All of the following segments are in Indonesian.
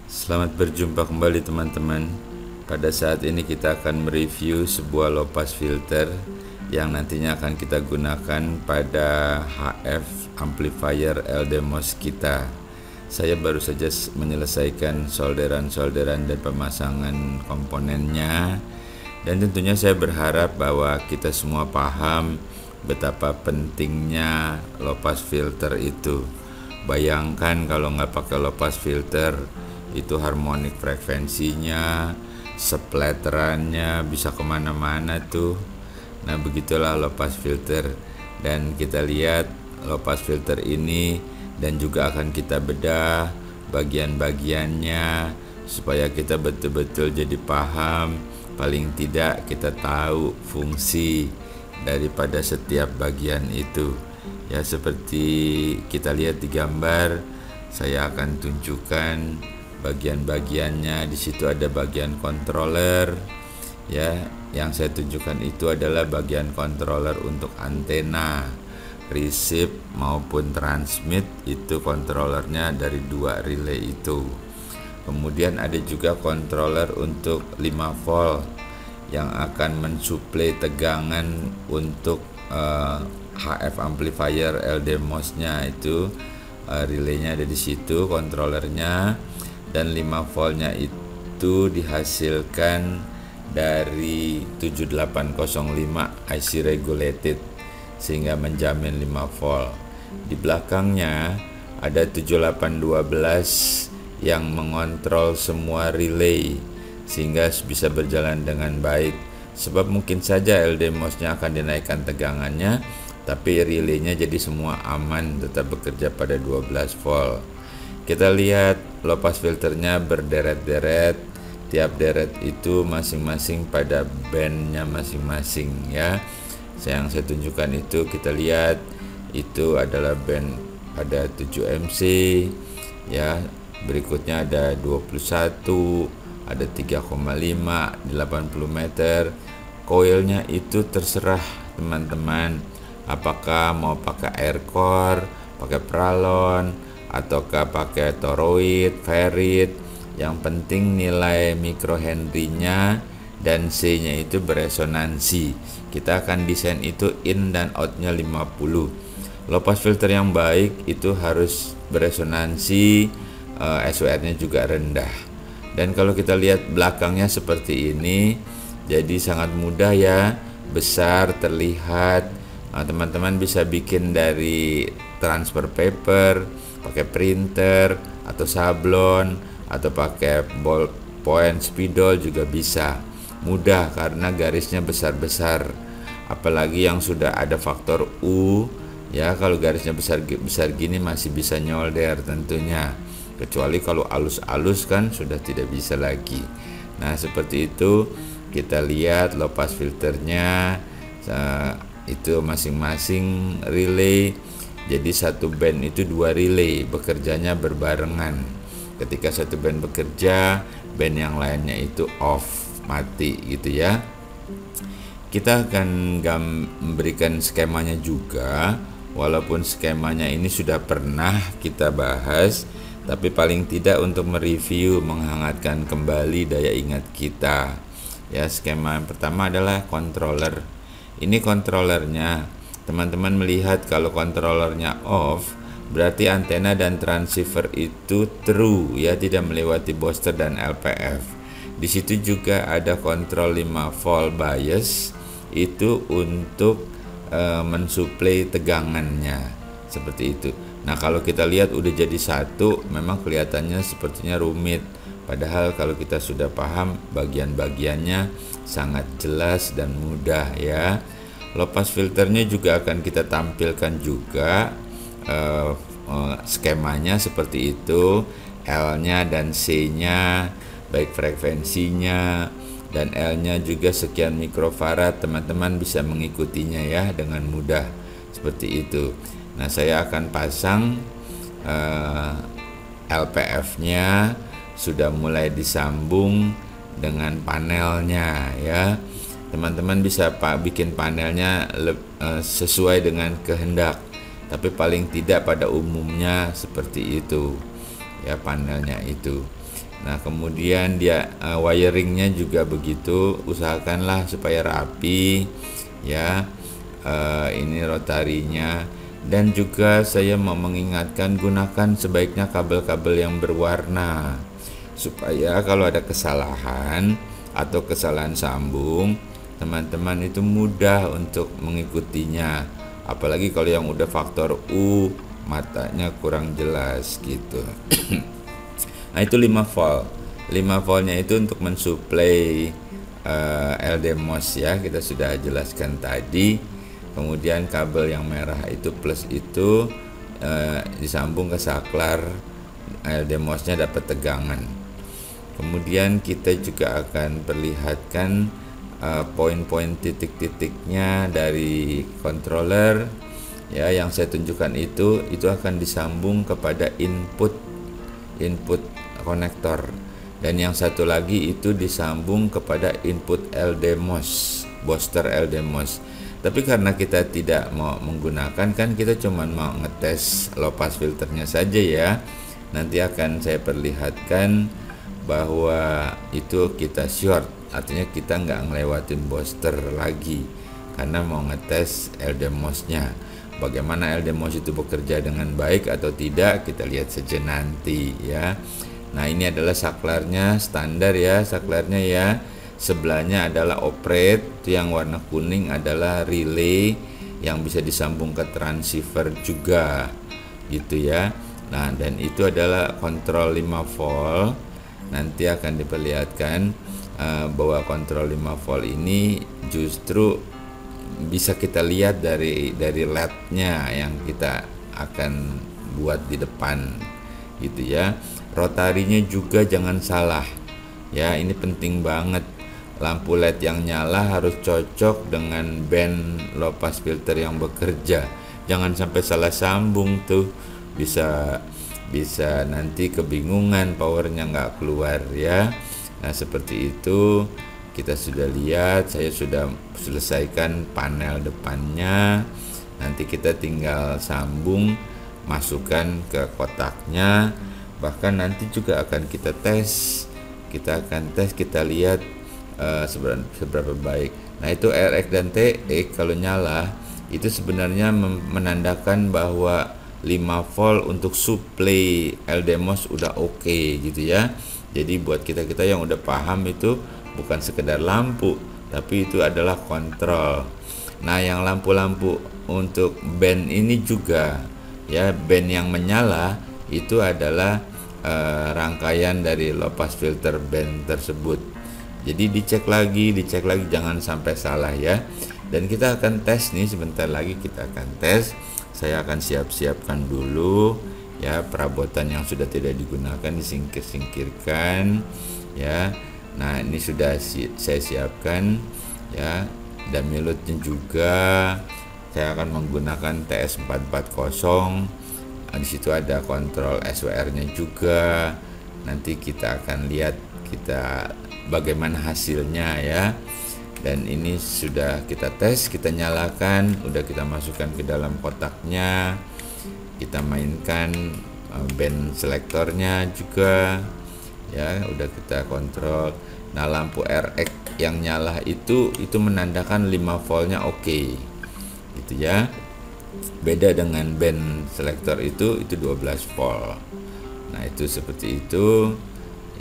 Selamat berjumpa kembali teman-teman. Pada saat ini kita akan mereview sebuah low pass filter yang nantinya akan kita gunakan pada HF amplifier LDMOS kita. Saya baru saja menyelesaikan solderan-solderan dan pemasangan komponennya, dan tentunya saya berharap bahwa kita semua paham betapa pentingnya low pass filter itu. Bayangkan kalau nggak pakai low pass filter, itu harmonik frekuensinya, splatterannya bisa kemana-mana tuh. Nah begitulah low pass filter, dan kita lihat low pass filter ini dan juga akan kita bedah bagian-bagiannya supaya kita betul-betul jadi paham, paling tidak kita tahu fungsi daripada setiap bagian itu. Ya, seperti kita lihat di gambar, saya akan tunjukkan bagian-bagiannya. Di situ ada bagian controller, ya. Yang saya tunjukkan itu adalah bagian controller untuk antena, receive maupun transmit. Itu controllernya dari dua relay itu. Kemudian ada juga controller untuk 5 volt yang akan mensuplai tegangan untuk HF amplifier LDMOS-nya itu. Relaynya ada di situ, controllernya, dan 5 voltnya itu dihasilkan dari 7805 IC regulated sehingga menjamin 5 volt. Di belakangnya ada 7812 yang mengontrol semua relay sehingga bisa berjalan dengan baik. Sebab mungkin saja LDMOS-nya akan dinaikkan tegangannya, tapi relaynya jadi semua aman, tetap bekerja pada 12 volt. Kita lihat low pass filternya berderet-deret, tiap deret itu masing-masing pada bandnya masing-masing, ya. Yang saya tunjukkan itu, kita lihat itu adalah band pada 7 MC, ya. Berikutnya ada 21, ada 3,5, 80 meter. Coilnya itu terserah teman-teman, apakah mau pakai air core, pakai pralon, ataukah pakai toroid, ferrit. Yang penting nilai mikrohenry-nya dan C-nya itu beresonansi. Kita akan desain itu in dan out-nya 50. Low pass filter yang baik itu harus beresonansi, SWR-nya juga rendah. Dan kalau kita lihat belakangnya seperti ini, jadi sangat mudah ya, besar, terlihat. Teman-teman bisa bikin dari transfer paper, pakai printer atau sablon, atau pakai ballpoint spidol juga bisa. Mudah karena garisnya besar-besar. Apalagi yang sudah ada faktor U, ya, kalau garisnya besar gini masih bisa nyolder tentunya. Kecuali kalau alus-alus kan sudah tidak bisa lagi. Nah, seperti itu. Kita lihat low pass filternya, itu masing-masing relay. Jadi satu band itu 2 relay, bekerjanya berbarengan. Ketika satu band bekerja, band yang lainnya itu off, mati gitu ya. Kita akan memberikan skemanya juga, walaupun skemanya ini sudah pernah kita bahas, tapi paling tidak untuk mereview, menghangatkan kembali daya ingat kita. Ya, skema yang pertama adalah controller. Ini controllernya. Teman-teman melihat kalau controllernya off, berarti antena dan transceiver itu true, ya, tidak melewati booster dan LPF. Di situ juga ada kontrol 5 volt bias, itu untuk mensuplai tegangannya, seperti itu. Nah, kalau kita lihat udah jadi satu, memang kelihatannya sepertinya rumit. Padahal kalau kita sudah paham bagian-bagiannya sangat jelas dan mudah, ya. Low pass filternya juga akan kita tampilkan juga skemanya seperti itu. L-nya dan C-nya, baik frekuensinya, dan L-nya juga sekian mikrofarad. Teman-teman bisa mengikutinya ya dengan mudah seperti itu. Nah, saya akan pasang LPF-nya sudah mulai disambung dengan panelnya, ya. Teman-teman bisa bikin panelnya sesuai dengan kehendak, tapi paling tidak pada umumnya seperti itu, ya, panelnya itu. Nah, kemudian dia wiringnya juga begitu, usahakanlah supaya rapi ya. Ini rotarinya, dan juga saya mau mengingatkan, gunakan sebaiknya kabel-kabel yang berwarna supaya kalau ada kesalahan atau kesalahan sambung, teman-teman itu mudah untuk mengikutinya. Apalagi kalau yang udah faktor U, matanya kurang jelas gitu. Nah, itu 5 volt. 5 voltnya itu untuk mensuplai LDMOS ya, kita sudah jelaskan tadi. Kemudian kabel yang merah itu plus itu disambung ke saklar, LDMOS-nya dapat tegangan. Kemudian kita juga akan perlihatkan poin-poin titik-titiknya dari controller ya, yang saya tunjukkan itu akan disambung kepada input konektor, dan yang satu lagi itu disambung kepada input LDMOS, booster LDMOS. Tapi karena kita tidak mau menggunakan, kan kita cuma mau ngetes low pass filternya saja ya. Nanti akan saya perlihatkan bahwa itu kita short, artinya kita nggak ngelewatin booster lagi karena mau ngetes LDMOS-nya. Bagaimana LDMOS itu bekerja dengan baik atau tidak, kita lihat saja nanti ya. Nah, ini adalah saklarnya standar ya, saklarnya ya. Sebelahnya adalah operate, itu yang warna kuning adalah relay yang bisa disambung ke transceiver juga gitu ya. Nah, dan itu adalah kontrol 5 volt. Nanti akan diperlihatkan bahwa kontrol 5 volt ini justru bisa kita lihat dari LED-nya yang kita akan buat di depan gitu ya. Rotarinya juga jangan salah ya, ini penting banget. Lampu LED yang nyala harus cocok dengan band low pass filter yang bekerja. Jangan sampai salah sambung tuh, bisa nanti kebingungan, powernya nggak keluar ya. Nah, seperti itu. Kita sudah lihat, saya sudah selesaikan panel depannya. Nanti kita tinggal sambung, masukkan ke kotaknya. Bahkan nanti juga akan kita tes. Kita lihat seberapa baik. Nah, itu RX dan TX kalau nyala itu sebenarnya menandakan bahwa 5 volt untuk suplai LDMOS udah oke gitu ya. Jadi buat kita yang udah paham, itu bukan sekedar lampu, tapi itu adalah kontrol. Nah, yang lampu-lampu untuk band ini juga ya, band yang menyala itu adalah rangkaian dari low pass filter band tersebut. Jadi dicek lagi, jangan sampai salah ya. Dan kita akan tes nih, sebentar lagi kita akan tes. Saya akan siapkan dulu ya, perabotan yang sudah tidak digunakan disingkirkan ya. Nah, ini sudah saya siapkan ya, dan milutnya juga saya akan menggunakan TS440. Di situ ada kontrol SWR-nya juga. Nanti kita akan lihat bagaimana hasilnya ya. Dan ini sudah kita tes, kita nyalakan, udah kita masukkan ke dalam kotaknya. Kita mainkan band selektornya juga ya, udah kita kontrol. Nah, lampu RX yang nyala itu menandakan 5 voltnya oke gitu ya. Beda dengan band selektor itu 12 volt. Nah, itu seperti itu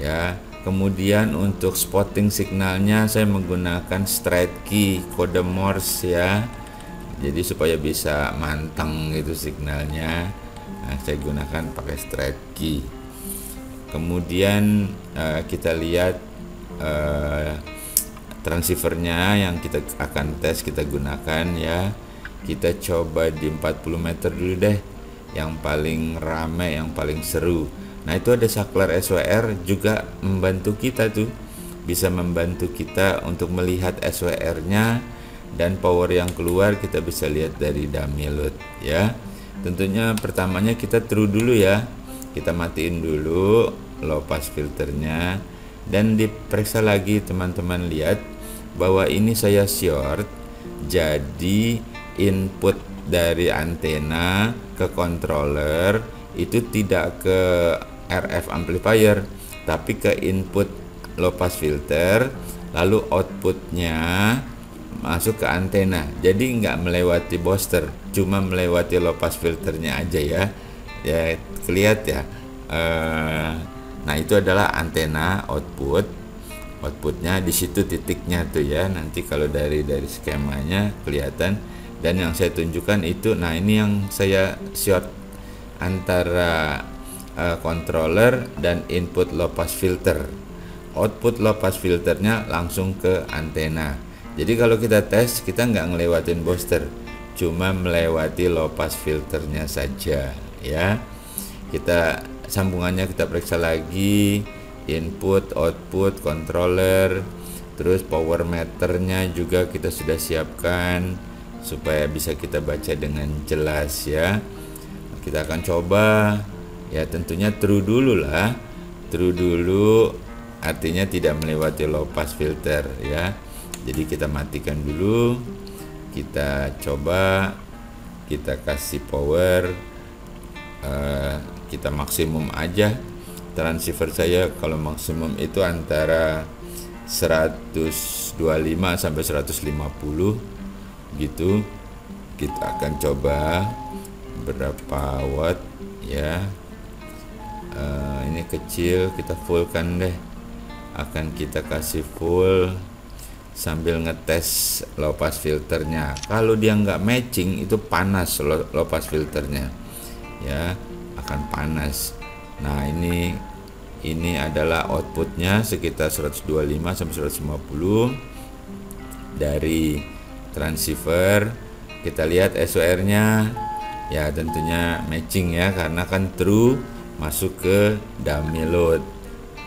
ya. Kemudian untuk spotting signalnya saya menggunakan straight key kode Morse ya. Jadi supaya bisa manteng itu signalnya. Nah, saya gunakan pakai straight key. Kemudian kita lihat transceivernya yang kita akan tes, kita gunakan ya. Kita coba di 40 meter dulu deh, yang paling ramai, yang paling seru. Nah, itu ada saklar SWR juga membantu kita tuh, bisa membantu kita untuk melihat SWR-nya, dan power yang keluar kita bisa lihat dari dummy load ya. Tentunya pertamanya kita true dulu ya, kita matiin dulu low pass filternya, dan diperiksa lagi teman-teman. Lihat bahwa ini saya short, jadi input dari antena ke controller itu tidak ke RF amplifier, tapi ke input low pass filter, lalu outputnya masuk ke antena. Jadi nggak melewati booster, cuma melewati low pass filternya aja ya. Ya kelihatan ya. Nah itu adalah antena outputnya di situ titiknya tuh ya. Nanti kalau dari skemanya kelihatan. Dan yang saya tunjukkan itu, nah ini yang saya short antara controller dan input low pass filter. Output low pass filternya langsung ke antena. Jadi kalau kita tes, kita nggak ngelewatin booster, cuma melewati low pass filternya saja ya. Kita sambungannya kita periksa lagi, input, output, controller, terus power meternya juga kita sudah siapkan supaya bisa kita baca dengan jelas ya. Kita akan coba ya, tentunya true dulu lah. True dulu artinya tidak melewati low pass filter ya. Jadi kita matikan dulu, kita coba, kita kasih power, kita maksimum aja. Transceiver saya kalau maksimum itu antara 125 sampai 150 gitu. Kita akan coba berapa watt ya. Ini kecil, kita fullkan deh. Akan kita kasih full sambil ngetes low pass filternya. Kalau dia nggak matching, itu panas low pass filternya ya, akan panas. Nah ini adalah outputnya sekitar 125 sampai 150 dari transceiver. Kita lihat SOR-nya ya, tentunya matching ya, karena kan true masuk ke dummy load.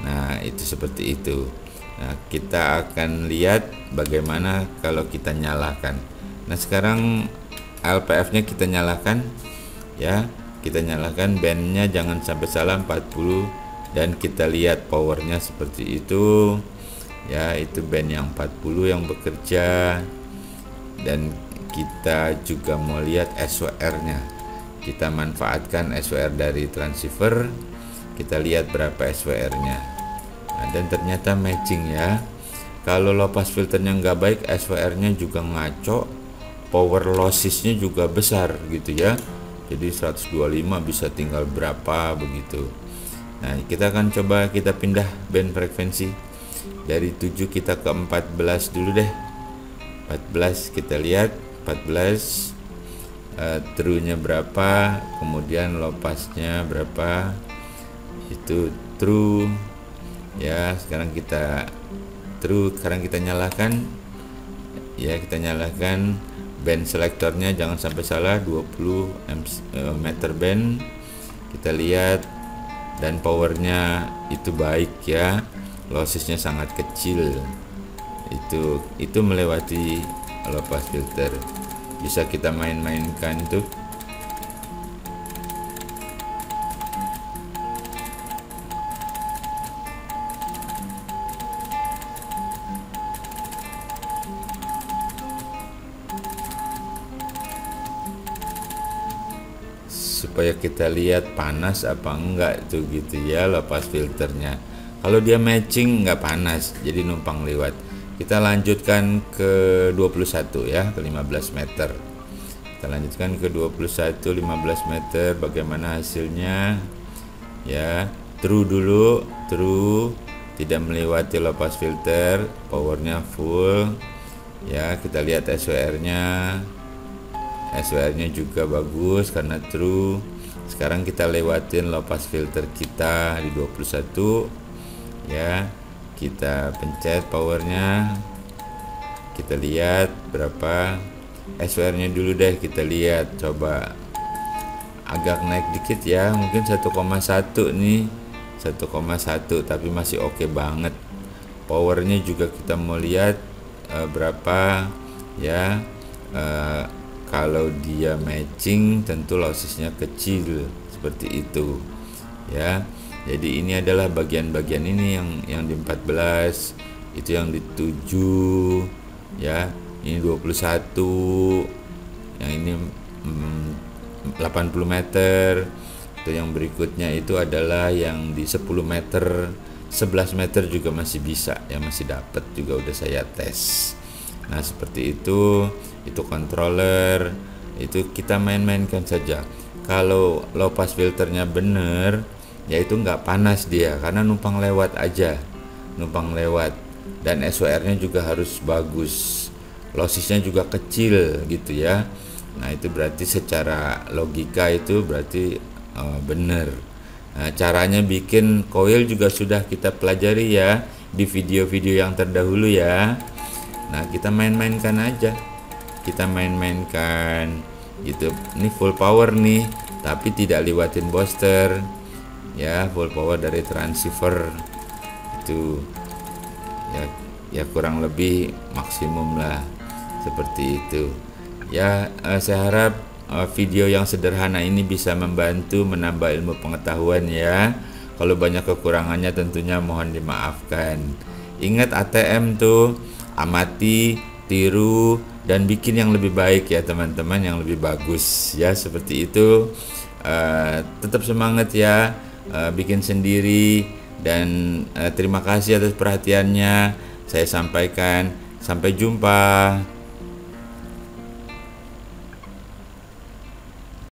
Nah itu seperti itu. Nah kita akan lihat bagaimana kalau kita nyalakan. Nah sekarang LPF-nya kita nyalakan ya, kita nyalakan bandnya jangan sampai salah 40, dan kita lihat powernya seperti itu ya. Itu band yang 40 yang bekerja. Dan kita juga mau lihat SOR-nya. Kita manfaatkan SOR dari transceiver, kita lihat berapa SOR-nya. Nah, dan ternyata matching ya. Kalau low pass filternya nggak baik, SOR-nya juga ngaco, power losses-nya juga besar gitu ya. Jadi 125 bisa tinggal berapa begitu. Nah kita akan coba, kita pindah band frekuensi dari 7 kita ke 14 dulu deh. 14 kita lihat 14 true-nya berapa, kemudian low pass-nya berapa, itu true ya. Sekarang kita true, sekarang kita nyalakan ya, kita nyalakan band selektornya jangan sampai salah, 20 meter band. Kita lihat, dan powernya itu baik ya, lossesnya sangat kecil. Itu melewati low pass filter. Bisa kita main-mainkan tuh. Supaya kita lihat panas apa enggak tuh gitu ya low pass filternya. Kalau dia matching nggak panas, jadi numpang lewat. Kita lanjutkan ke 21 ya, ke 15 meter. Kita lanjutkan ke 21 15 meter, bagaimana hasilnya ya. True dulu, true, tidak melewati low pass filter, powernya full ya. Kita lihat SOR-nya, SOR-nya juga bagus karena true. Sekarang kita lewatin low pass filter kita di 21 ya. Kita pencet powernya, kita lihat berapa SOR-nya dulu deh. Kita lihat, coba agak naik dikit ya, mungkin 1,1 nih, 1,1, tapi masih oke banget. Powernya juga kita mau lihat berapa ya. Kalau dia matching tentu lossesnya kecil seperti itu ya. Jadi ini adalah bagian-bagian ini yang di 14, itu yang di 7 ya. Ini 21, yang ini 80 meter. Itu yang berikutnya itu adalah yang di 10 meter. 11 meter juga masih bisa ya, masih dapat juga, udah saya tes. Nah seperti itu controller itu kita main-mainkan saja. Kalau low pass filternya bener ya itu nggak panas dia, karena numpang lewat aja, numpang lewat. Dan SOR nya juga harus bagus, lossisnya juga kecil gitu ya. Nah itu berarti secara logika itu berarti bener. Nah, caranya bikin coil juga sudah kita pelajari ya di video-video yang terdahulu ya. Nah kita main-mainkan aja, kita main-mainkan gitu. Ini full power nih, tapi tidak lewatin booster ya, full power dari transceiver itu ya, ya kurang lebih maksimum lah, seperti itu ya. Saya harap video yang sederhana ini bisa membantu menambah ilmu pengetahuan ya. Kalau banyak kekurangannya tentunya mohon dimaafkan. Ingat ATM tuh amati, tiru, dan bikin yang lebih baik ya teman-teman, yang lebih bagus ya, seperti itu. Tetap semangat ya, bikin sendiri. Dan terima kasih atas perhatiannya. Saya sampaikan, sampai jumpa.